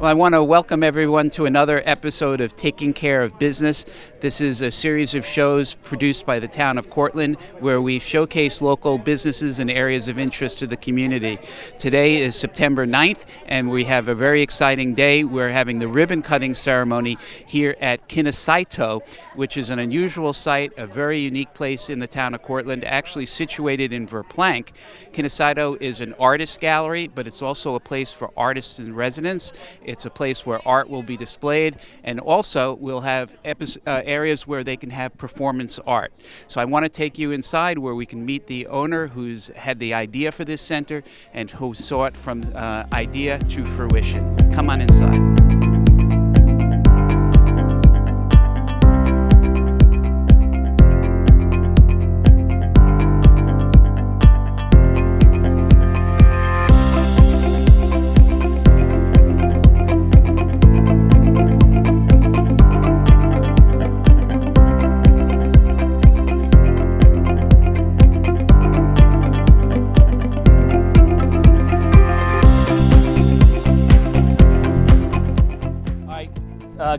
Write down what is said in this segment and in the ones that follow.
Well, I want to welcome everyone to another episode of Taking Care of Business. This is a series of shows produced by the town of Cortland where we showcase local businesses and areas of interest to the community. Today is September 9th, and we have a very exciting day. We're having the ribbon cutting ceremony here at Kinosaito, which is an unusual site, a very unique place in the town of Cortland, actually situated in Verplanck. Kinosaito is an artist gallery, but it's also a place for artists in residence. It's a place where art will be displayed, and also we'll have areas where they can have performance art. So I want to take you inside where we can meet the owner who's had the idea for this center and who saw it from idea to fruition. Come on inside.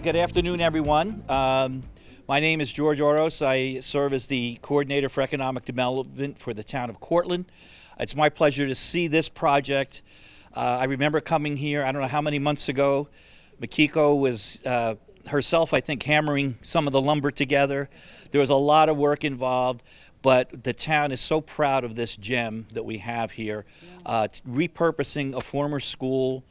Good afternoon, everyone. My name is George Oros. I serve as the Coordinator for Economic Development for the town of Cortland. It's my pleasure to see this project. I remember coming here, I don't know how many months ago. Makiko was herself, I think, hammering some of the lumber together. There was a lot of work involved, but the town is so proud of this gem that we have here. Repurposing a former school,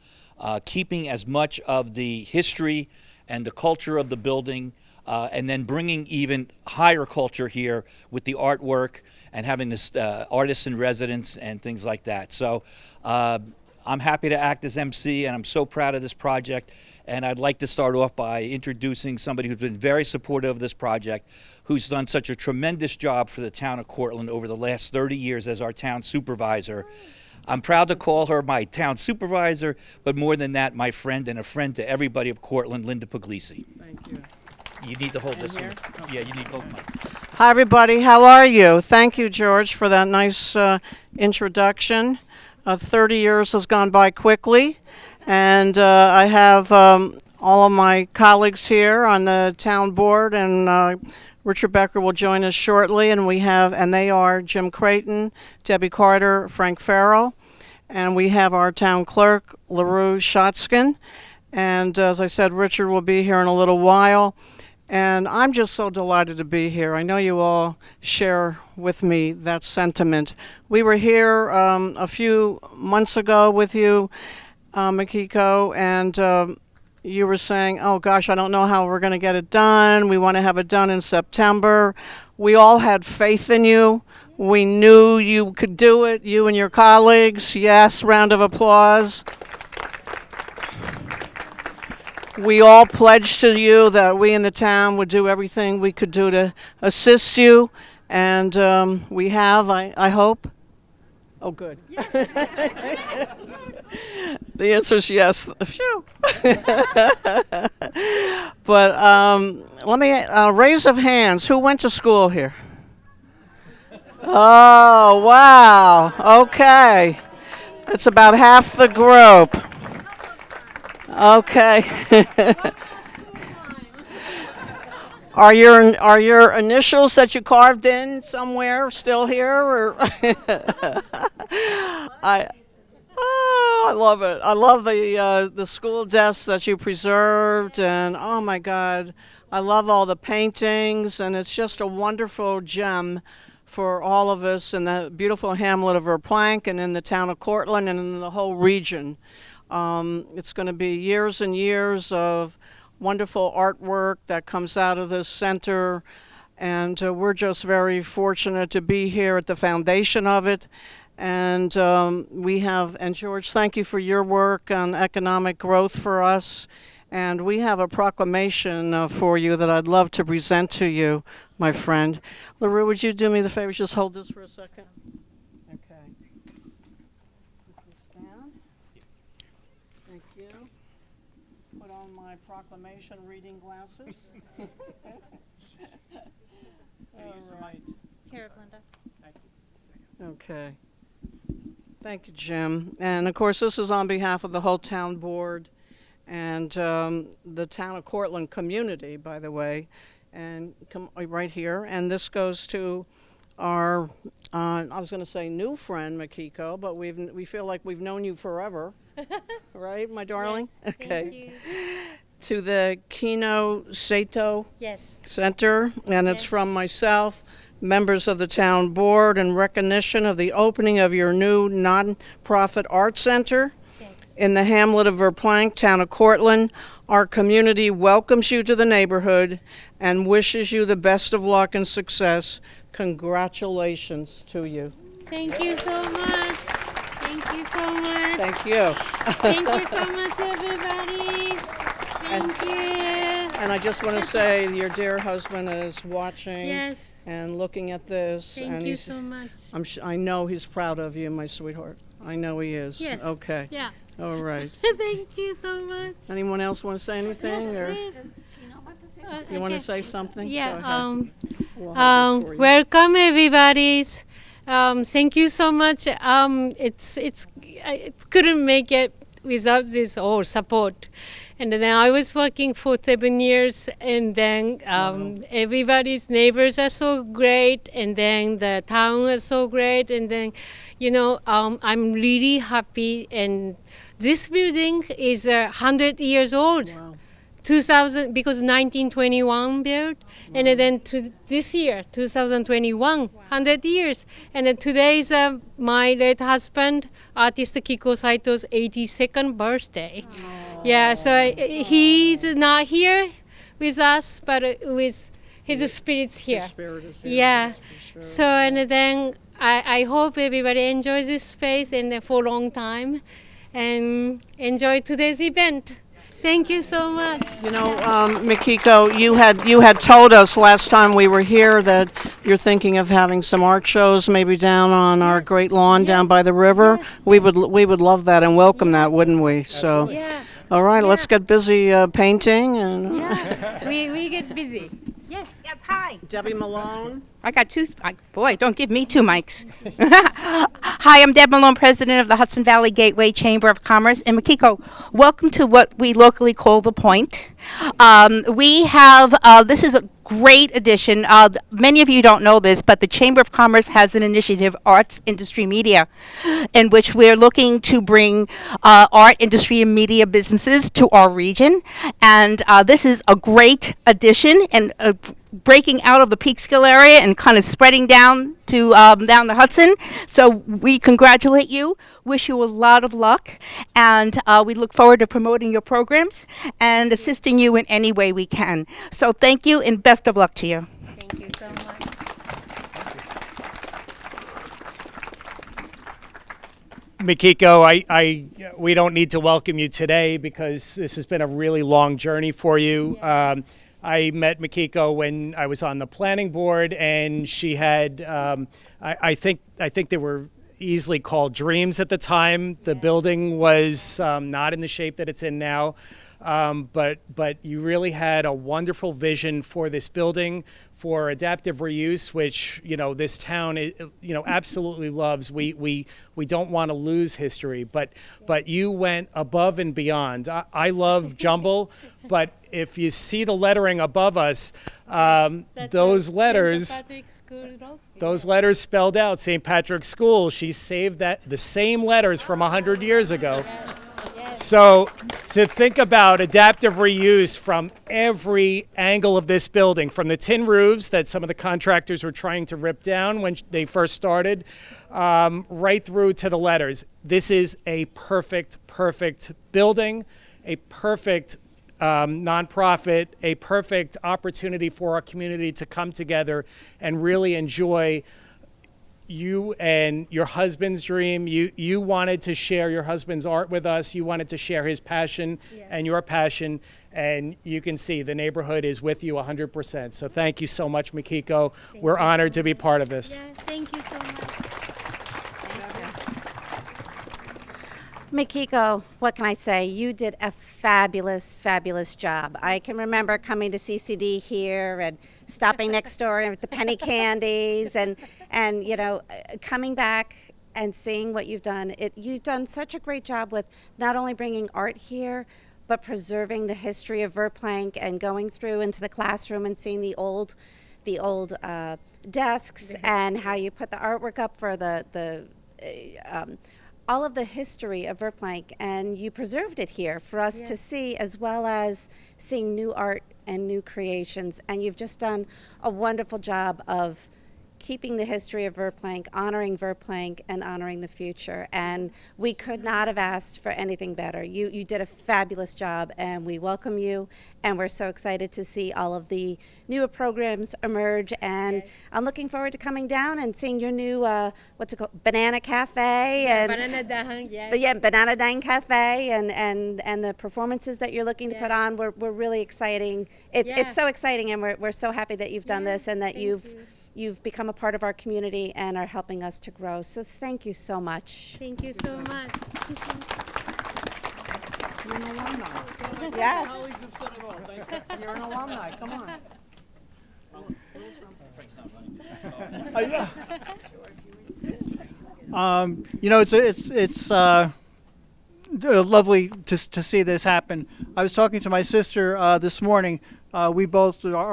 keeping as much of the history and the culture of the building, and then bringing even higher culture here with the artwork and having this artists in residence and things like that. So I'm happy to act as MC, and I'm so proud of this project. And I'd like to start off by introducing somebody who's been very supportive of this project, who's done such a tremendous job for the town of Cortland over the last 30 years as our town supervisor. I'm proud to call her my town supervisor, but more than that, my friend and a friend to everybody of Cortland, Linda Puglisi. Thank you. You need to hold this here? one. Yeah, you need both mics. Hi, everybody. How are you? Thank you, George, for that nice introduction. 30 years has gone by quickly, and I have all of my colleagues here on the town board, and Richard Becker will join us shortly, and they are Jim Creighton, Debbie Carter, Frank Farrell, and we have our town clerk, LaRue Shotskin. And as I said, Richard will be here in a little while. And I'm just so delighted to be here. I know you all share with me that sentiment. We were here a few months ago with you, Makiko, and you were saying, oh gosh, I don't know how we're going to get it done. We want to have it done in September. We all had faith in you. We knew you could do it, you and your colleagues. Yes, round of applause. We all pledged to you that we in the town would do everything we could do to assist you. And we have, I hope. Oh, good. The answer is yes. Phew. But let me raise of hands. Who went to school here? Oh, wow. Okay. It's about half the group. Okay. Are your initials that you carved in somewhere still here? Or I love it. I love the school desks that you preserved, and oh my God, I love all the paintings, and it's just a wonderful gem for all of us in the beautiful hamlet of Verplanck and in the town of Cortland and in the whole region. It's going to be years and years of wonderful artwork that comes out of this center, and we're just very fortunate to be here at the foundation of it. And and George, thank you for your work on economic growth for us. And we have a proclamation for you that I'd love to present to you, my friend. LaRue, would you do me the favor, just hold this for a second? Okay. Put this down. Thank you. Put on my proclamation reading glasses. All right. Here, Linda. Okay. Thank you, Jim. And of course, this is on behalf of the whole town board. and the town of Cortland community, by the way, and come right here. And this goes to our, I was going to say new friend Makiko, but we feel like we've known you forever, right, my darling? Yes, okay. thank you. To the Kinosaito Yes. Center, and it's Yes. from myself, members of the town board, in recognition of the opening of your new non-profit art center Yes. in the hamlet of Verplank, town of Cortland. Our community welcomes you to the neighborhood and wishes you the best of luck and success. Congratulations to you. Thank you so much. Thank you so much. Thank you. Thank you so much, everybody. Thank you. And I just want to say your dear husband is watching Yes. and looking at this. Thank and you he's, so much. I know he's proud of you, my sweetheart. I know he is. Yes. Okay. Yeah. All right. Thank you so much. Anyone else want to say anything? Yes, or please. you want to Okay. say something? Go Yeah. ahead. We'll have this for you. Welcome, everybody. Thank you so much. It couldn't make it without this all support. And then I was working for 7 years, and then everybody's neighbors are so great, and then the town is so great, and then, I'm really happy. And this building is 100 years old. Wow. 2000, because 1921 built, and then to this year 2021, 100 years. And then today is my late husband, artist Kinosaito's 82nd birthday. Yeah, so he's not here with us, but with his spirits here. The spirit is here, Yeah. that's for sure. So and then I hope everybody enjoys this space and for a long time, and enjoy today's event. Thank you so much. You know, Makiko, you had told us last time we were here that you're thinking of having some art shows, maybe down on our great lawn down Yes. by the river. Yes. We would love that and welcome that, wouldn't we? So, Yeah, all right, let's Yeah. get busy painting and yeah. we get busy. Yes. Yes, hi. Debbie Malone. I got two. Boy, don't give me two mics. Hi, I'm Deb Malone, president of the Hudson Valley Gateway Chamber of Commerce. And Makiko, welcome to what we locally call The Point. We have, this is a great addition. Many of you don't know this, but the Chamber of Commerce has an initiative, Arts Industry Media, in which we're looking to bring art industry and media businesses to our region. And this is a great addition and breaking out of the Peekskill area and kind of spreading down to down the Hudson. So we congratulate you, wish you a lot of luck, and we look forward to promoting your programs and assisting you in any way we can. So thank you and best of luck to you. Thank you so much. Makiko, we don't need to welcome you today because this has been a really long journey for you. Yeah. I met Makiko when I was on the planning board, and she had, I think they were easily called dreams at the time. The building was not in the shape that it's in now, but you really had a wonderful vision for this building, for adaptive reuse, which this town absolutely loves. We don't want to lose history, but you went above and beyond. I love jumble, but if you see the lettering above us, those letters. Those letters spelled out St. Patrick's School. She saved the same letters from 100 years ago. So to think about adaptive reuse from every angle of this building, from the tin roofs that some of the contractors were trying to rip down when they first started, right through to the letters. This is a perfect building, a perfect nonprofit, a perfect opportunity for our community to come together and really enjoy you and your husband's dream. You wanted to share your husband's art with us. You wanted to share his passion and your passion, and you can see the neighborhood is with you 100%. So thank you so much, Makiko. We're honored to be part of this. Yeah, thank you so much. Makiko, what can I say? You did a fabulous job. I can remember coming to CCD here and stopping next door with the penny candies and coming back and seeing what you've done. You've done such a great job with not only bringing art here, but preserving the history of Verplank and going through into the classroom and seeing the old desks and how you put the artwork up for all of the history of Verplank, and you preserved it here for us to see, as well as seeing new art and new creations. And you've just done a wonderful job of keeping the history of Verplank, honoring Verplank, and honoring the future. And we could not have asked for anything better. You did a fabulous job, and we welcome you. And we're so excited to see all of the newer programs emerge. And I'm looking forward to coming down and seeing your new, what's it called, Banana Cafe. And Banana Dahang, yes. But yeah, Banana Dang Cafe and the performances that you're looking to put on. We're really exciting. It's so exciting, and we're so happy that you've done this and that you've become a part of our community and are helping us to grow. So thank you so much. Thank you so much. You're an alumni. Yes. You're an alumni. Come on. It's lovely to see this happen. I was talking to my sister this morning. Our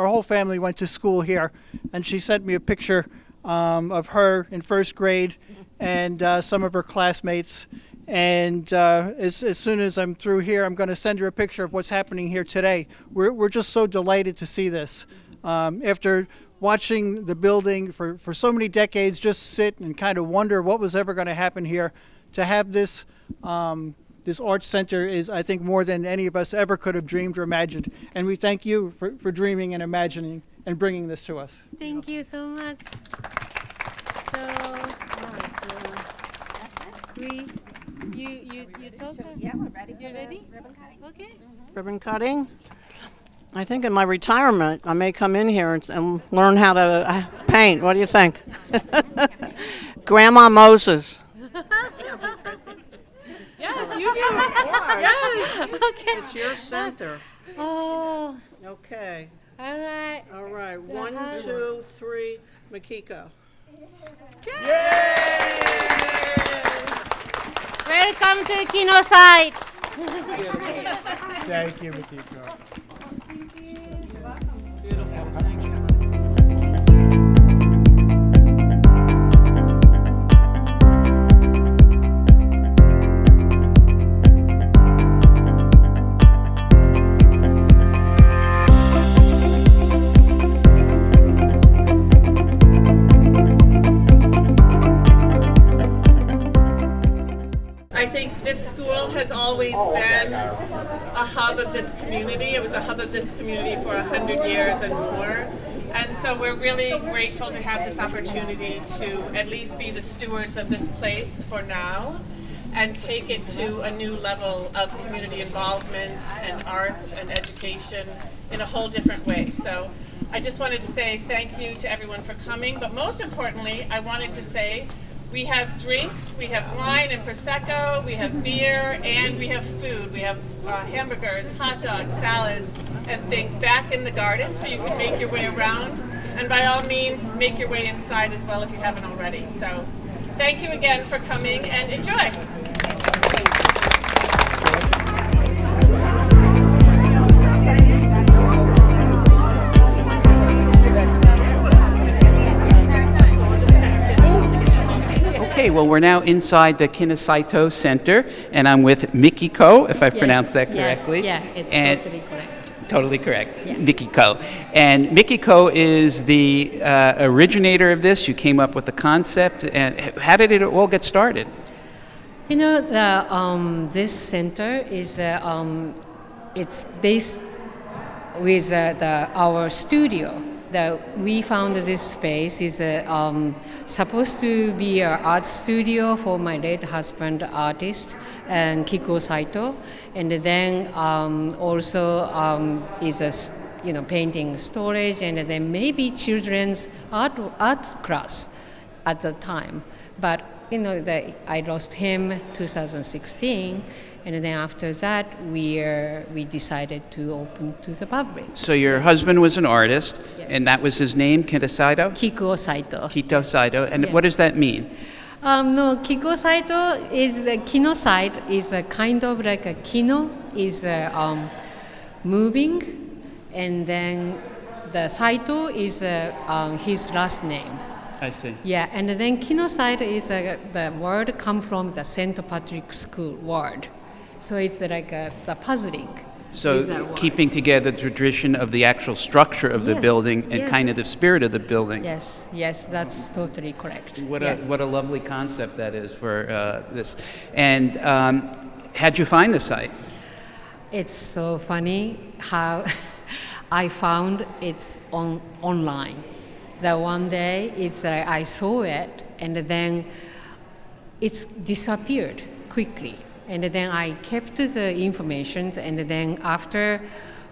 whole family went to school here, and she sent me a picture of her in first grade and some of her classmates. And as soon as I'm through here, I'm going to send her a picture of what's happening here today. We're just so delighted to see this. After watching the building for so many decades, just sit and kind of wonder what was ever going to happen here. To have this this art center is, I think, more than any of us ever could have dreamed or imagined. And we thank you for dreaming and imagining and bringing this to us. Thank you so much. So, you talk? Yeah, we're ready. You ready? Ribbon cutting. Okay. Ribbon cutting. I think in my retirement, I may come in here and learn how to paint. What do you think? Grandma Moses. Yes, you do. Yes. Okay. It's your center. Oh, Okay. all right. All right. 1, 2, 3. Makiko. Welcome to Kinosaito. Thank you, Makiko. I think this school has always been a hub of this community. It was a hub of this community for 100 years and more. And so we're really grateful to have this opportunity to at least be the stewards of this place for now and take it to a new level of community involvement and arts and education in a whole different way. So I just wanted to say thank you to everyone for coming, but most importantly, I wanted to say we have drinks, we have wine and Prosecco, we have beer, and we have food. We have hamburgers, hot dogs, salads, and things back in the garden so you can make your way around. And by all means, make your way inside as well if you haven't already. So thank you again for coming and enjoy. Okay, well, we're now inside the Kinosaito Center, and I'm with Mikiko, if I pronounced that correctly. Yes, yeah, it's And- totally correct. Totally correct. Yeah. Mikiko. And Mikiko is the originator of this. You came up with the concept. And how did it all get started? You know, this center is it's based with our studio. We found this space is supposed to be an art studio for my late husband, artist, and Kinosaito, and then also is a painting storage, and then maybe children's art class at the time. But I lost him 2016, and then after that we decided to open to the public. So your husband was an artist, Yes. and that was his name, Kinosaito? Kinosaito. Kinosaito. And Yeah. what does that mean? No, Kinosaito is the Kinosaito is a kind of like a kino is moving, and then the Saito is his last name. I see. Yeah, and then Kinosaito is the word come from the St. Patrick's School word. So it's like the puzzling. So is that word. keeping together the tradition of the actual structure of the Yes, building and yes. kind of the spirit of the building. Yes, yes, that's totally correct. What yes. a lovely concept that is for this. And how'd you find the site? It's so funny how I found it online. That one day it's I saw it and then it's disappeared quickly. And then I kept the information, and then after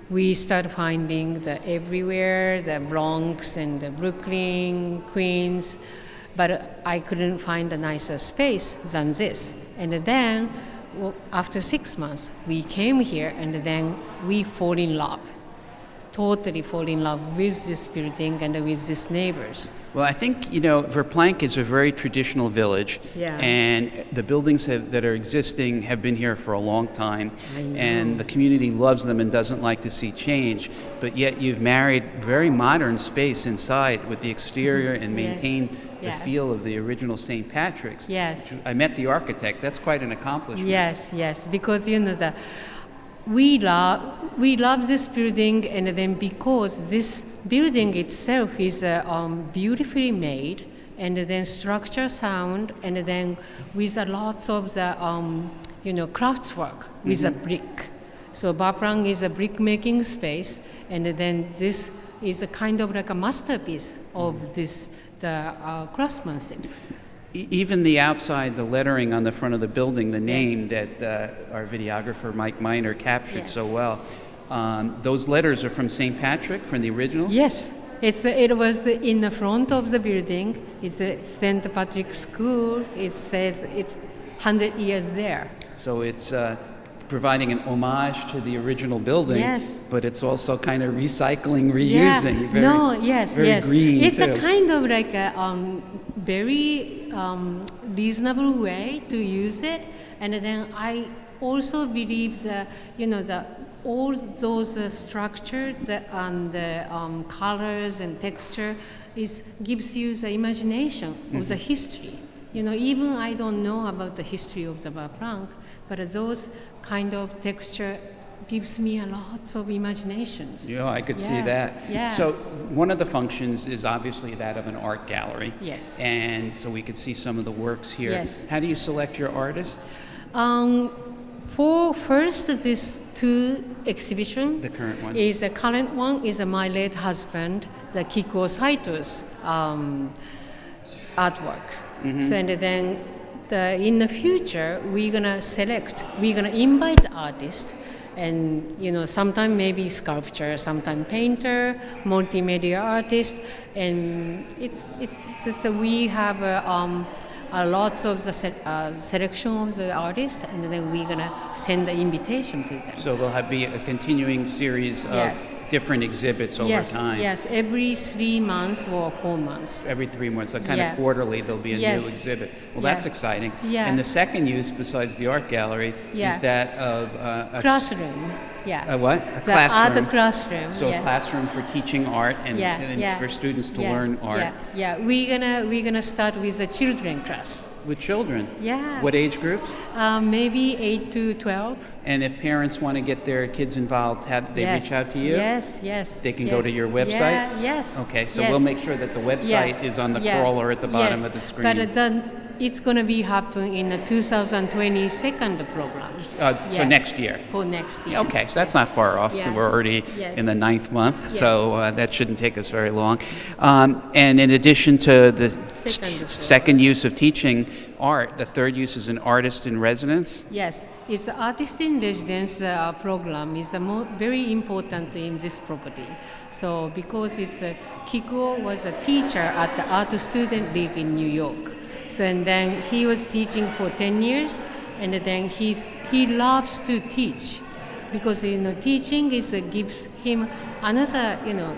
we started finding the everywhere, the Bronx and the Brooklyn, Queens, but I couldn't find a nicer space than this. And then after 6 months, we came here, and then we fall in love. Totally fall in love with this building and with these neighbors. Well, I think, Verplank is a very traditional village, Yeah. and the buildings that are existing have been here for a long time, I know. and the community loves them and doesn't like to see change, but yet you've married very modern space inside with the exterior and Yeah. maintained the Yeah. feel of the original St. Patrick's. Yes. I met the architect. That's quite an accomplishment. Yes, because we love this building, and then because this building itself is beautifully made, and then structure sound, and then with lots of the craftswork with a brick. So Bapran is a brick making space, and then this is a kind of like a masterpiece of the craftsmanship. Even the outside, the lettering on the front of the building, the name that our videographer Mike Miner captured so well, those letters are from St. Patrick, from the original? Yes, it was in the front of the building. It's a St. Patrick's School. It says it's 100 years there. So it's providing an homage to the original building, Yes. but it's also kind of recycling, reusing. Yeah. Very green, It's too. a kind of like a very reasonable way to use it, and then I also believe that all those structures and the colors and texture gives you the imagination of the history. Even I don't know about the history of the Bapran, but those kind of texture gives me a lot of imaginations. Yeah, I could see Yeah, that. yeah. So one of the functions is obviously that of an art gallery. Yes. And so we could see some of the works here. Yes. How do you select your artists? For first, these two exhibition. The current one. The current one is my late husband, the Kinosaito's artwork. So and then in the future, we're gonna invite artists, and sometime maybe sculpture, sometime painter, multimedia artist, and it's just that we have lots of the selection of the artists, and then we're gonna send the invitation to them. So there'll be a continuing series of Yes. different exhibits over time. Yes, every 3 months or 4 months. Every 3 months, so kind Yeah. of quarterly, there'll be a Yes. new exhibit. Well, that's Yeah. exciting. Yeah. And the second use, besides the art gallery, Yeah. is that of Classroom, yeah. a what? A The classroom. art classroom. So yeah. a classroom for teaching art and for students to learn art Yeah, we're gonna start with a children class. with children. Yeah. What age groups? Maybe 8 to 12. And if parents want to get their kids involved, they Yes. reach out to you? Yes. They can go yes. to your website? Yeah, yes. Okay, so yes. we'll make sure that the website is on the crawler at the bottom yes. of the screen. But then it's going to be happen in the 2022 program. So Yeah. next year. For next year. Okay, so that's not far off. Yeah. We're already Yes. in the 9th month, Yes. so that shouldn't take us very long. And in addition to the second use of teaching art, the third use is an artist in residence. Yes, it's the artist in residence program is very important in this property. So because Kiko was a teacher at the Art Student League in New York. So and then he was teaching for 10 years, and then he loves to teach because teaching gives him another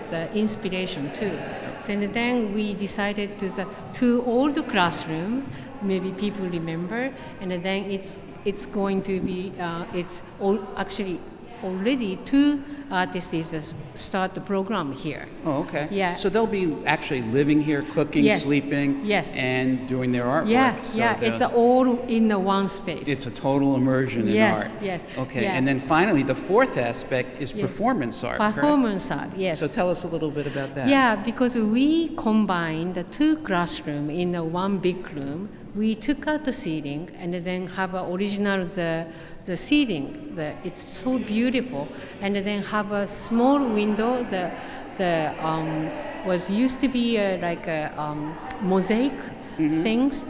the inspiration too. So and then we decided to the two old classroom. Maybe people remember, and then it's it's going to be, actually already 2 artists start the program here. Oh, okay. Yeah. So they'll be actually living here, cooking, Yes. sleeping, Yes. and doing their artwork. Yeah, So yeah, it's all in the one space. it's a total immersion in Yes, art. yes, Okay, yeah. and then finally, the fourth aspect is performance art. correct? Performance art, yes. So tell us a little bit about that. Yeah, because we combined the 2 classrooms in the one big room. We took out the ceiling and then have a original the ceiling. It's so beautiful, and then have a small window. The was used to be like a mosaic things,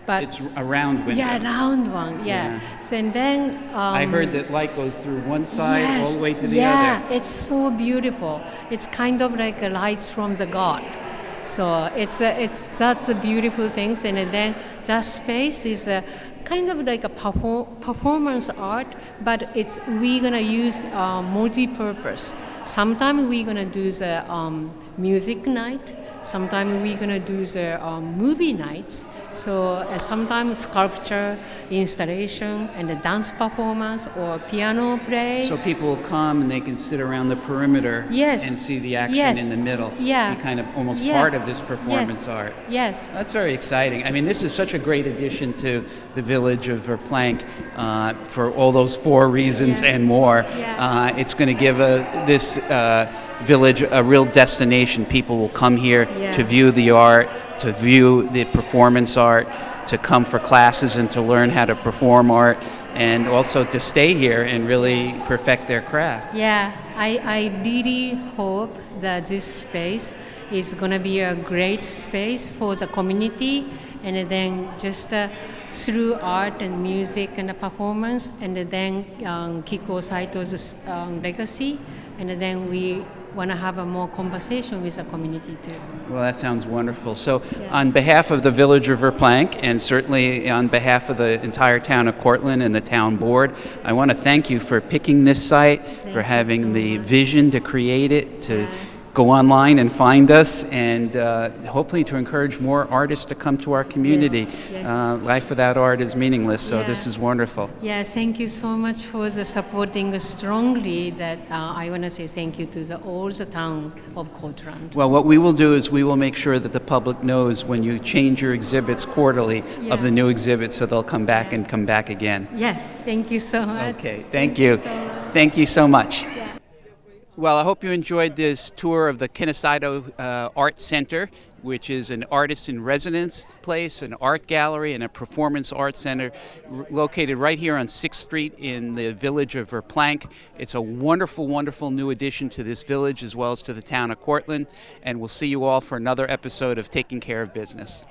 but It's a round window. yeah, round one. Yeah. Yeah. So and then I heard that light goes through one side yes, all the way to the yeah, other. it's so beautiful. It's kind of like a lights from the God. So it's that's a beautiful things, and then that space is kind of like a performance art, but we're gonna use multi-purpose. Sometimes we're gonna do the music night. Sometimes we're gonna do the movie nights. So sometimes sculpture, installation, and the dance performance or piano play. So people will come and they can sit around the perimeter Yes. and see the action Yes. in the middle. Yeah. Be kind of almost Yes. part of this performance Yes. art. Yes. That's very exciting. I mean, this is such a great addition to the village of Verplank for all those 4 reasons Yeah. and more. Yeah. It's going to give this village a real destination. People will come here Yeah. to view the art, to view the performance art, to come for classes and to learn how to perform art, and also to stay here and really perfect their craft. Yeah, I really hope that this space is going to be a great space for the community, and then just through art and music and the performance, and then Kinosaito's legacy, and then we want to have a more conversation with the community too. Well, that sounds wonderful. So, on behalf of the village of Verplank, and certainly on behalf of the entire town of Cortland and the town board, I want to thank you for picking this site, for having the vision to create it, to go online and find us, and hopefully to encourage more artists to come to our community. Yes. Life without art is meaningless, so Yeah. this is wonderful. Yeah, thank you so much for the supporting strongly. That I want to say thank you to all the town of Cortland. Well, what we will do is we will make sure that the public knows when you change your exhibits quarterly of the new exhibits, so they'll come back and come back again. Yes, thank you so much. Okay, thank you. Thank you so much. Well, I hope you enjoyed this tour of the Kinosaito Art Center, which is an artist in residence place, an art gallery, and a performance art center located right here on 6th Street in the village of Verplank. It's a wonderful, wonderful new addition to this village as well as to the town of Cortland, and we'll see you all for another episode of Taking Care of Business.